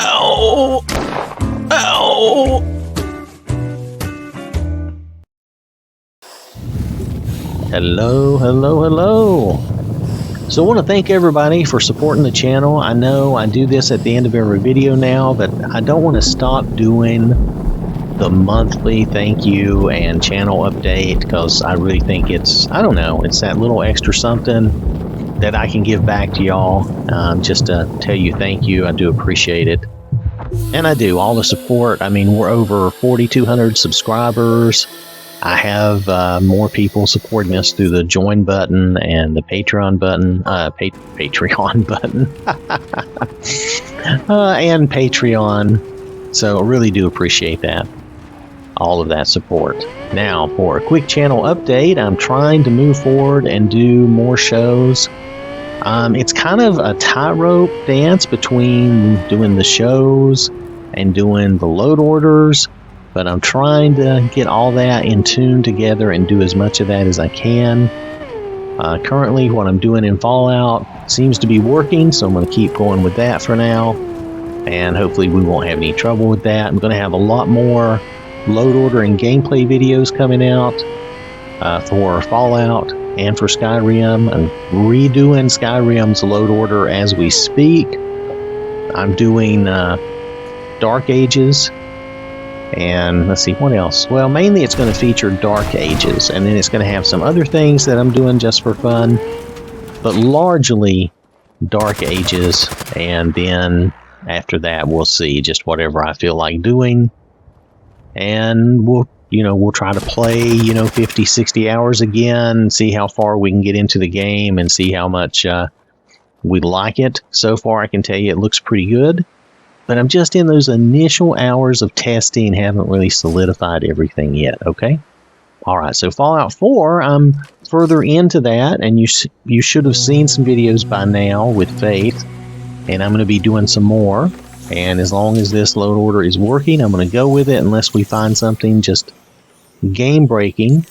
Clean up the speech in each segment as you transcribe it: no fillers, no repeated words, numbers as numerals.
Ow! Ow! Hello, hello, hello. So I want to thank everybody for supporting the channel. I know I do this at the end of every video now, but I don't want to stop doing the monthly thank you and channel update because I really think it's, I don't know, it's that little extra something that I can give back to y'all, just to tell you thank you. I do appreciate it. And I do, all the support. I mean, we're over 4,200 subscribers. I have more people supporting us through the join button and the Patreon button, Patreon button, and Patreon. So I really do appreciate that, all of that support. Now, for a quick channel update, I'm trying to move forward and do more shows. It's kind of a tightrope dance between doing the shows and doing the load orders. But I'm trying to get all that in tune together and do as much of that as I can. Currently, what I'm doing in Fallout seems to be working, so I'm going to keep going with that for now. And hopefully we won't have any trouble with that. I'm going to have a lot more load order and gameplay videos coming out for Fallout and for Skyrim. I'm redoing Skyrim's load order as we speak. I'm doing Dark Ages. And let's see, what else? Well, mainly it's going to feature Dark Ages, and then it's going to have some other things that I'm doing just for fun, but largely Dark Ages, and then after that we'll see just whatever I feel like doing, and we'll try to play 50, 60 hours again, see how far we can get into the game and see how much we like it. So far I can tell you it looks pretty good. But I'm just in those initial hours of testing, haven't really solidified everything yet, okay? Alright, so Fallout 4, I'm further into that, and you should have seen some videos by now with Faith, and I'm going to be doing some more. And as long as this load order is working, I'm going to go with it unless we find something just game-breaking.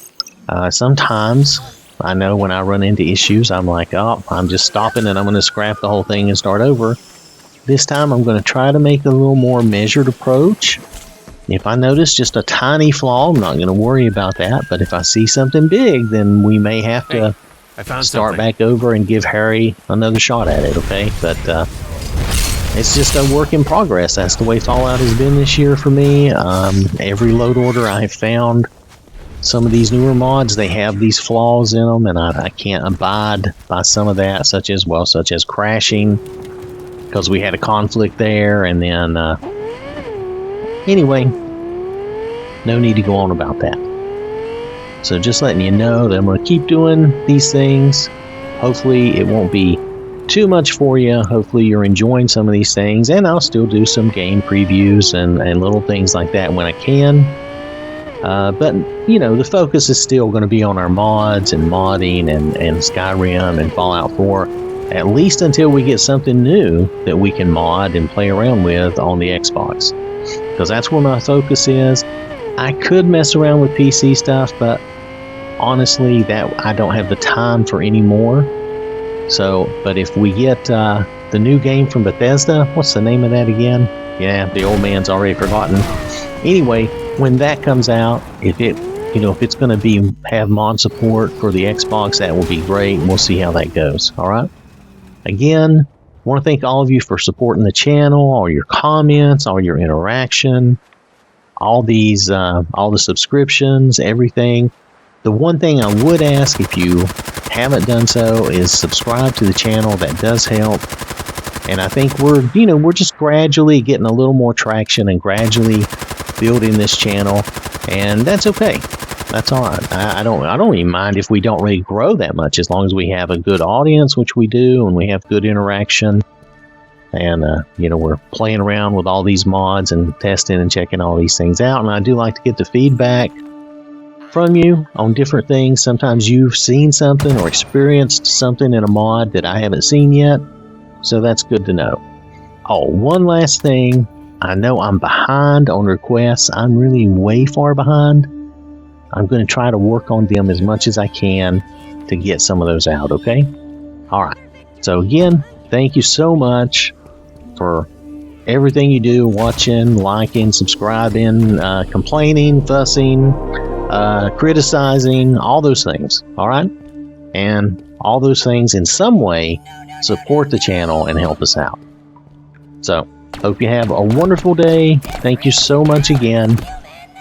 Sometimes, I know when I run into issues, I'm like, oh, I'm just stopping and I'm going to scrap the whole thing and start over. This time I'm going to try to make a little more measured approach. If I notice just a tiny flaw, I'm not going to worry about that. But if I see something big, then we may have to start back over and give Harry another shot at it, okay? But it's just a work in progress. That's the way Fallout has been this year for me. Every load order I have found, some of these newer mods, they have these flaws in them, and I can't abide by some of that, such as crashing, because we had a conflict there, and then anyway, no need to go on about that. So just letting you know that I'm going to keep doing these things. Hopefully it won't be too much for you. Hopefully you're enjoying some of these things, and I'll still do some game previews and little things like that when I can. But the focus is still going to be on our mods and modding and Skyrim and Fallout 4. At least until we get something new that we can mod and play around with on the Xbox. Because that's where my focus is. I could mess around with PC stuff, but honestly, that I don't have the time for any more. So, but if we get the new game from Bethesda, what's the name of that again? Yeah, the old man's already forgotten. Anyway, when that comes out, if it's going to have mod support for the Xbox, that will be great. We'll see how that goes. All right. Again, I want to thank all of you for supporting the channel, all your comments, all your interaction, all the subscriptions, everything. The one thing I would ask, if you haven't done so, is subscribe to the channel. That does help. And I think we're just gradually getting a little more traction and gradually building this channel, and that's okay. That's all right. I don't even mind if we don't really grow that much, as long as we have a good audience, which we do, and we have good interaction. And we're playing around with all these mods and testing and checking all these things out. And I do like to get the feedback from you on different things. Sometimes you've seen something or experienced something in a mod that I haven't seen yet, so that's good to know. Oh, one last thing. I know I'm behind on requests. I'm really way far behind. I'm going to try to work on them as much as I can to get some of those out, okay? All right. So again, thank you so much for everything you do, watching, liking, subscribing, complaining, fussing, criticizing, all those things. All right? And all those things in some way support the channel and help us out. So, hope you have a wonderful day. Thank you so much again,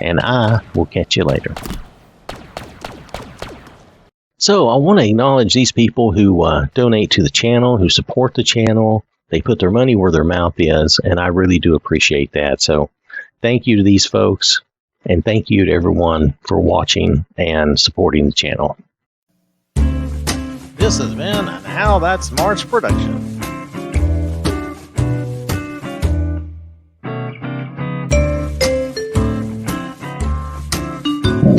and I will catch you later. So, I want to acknowledge these people who donate to the channel, who support the channel. They put their money where their mouth is, and I really do appreciate that. So, thank you to these folks, and thank you to everyone for watching and supporting the channel. This has been an OwwThatSmarts production.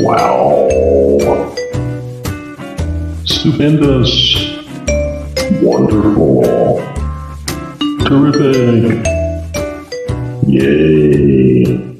Wow. Stupendous. Wonderful. Terrific. Yay.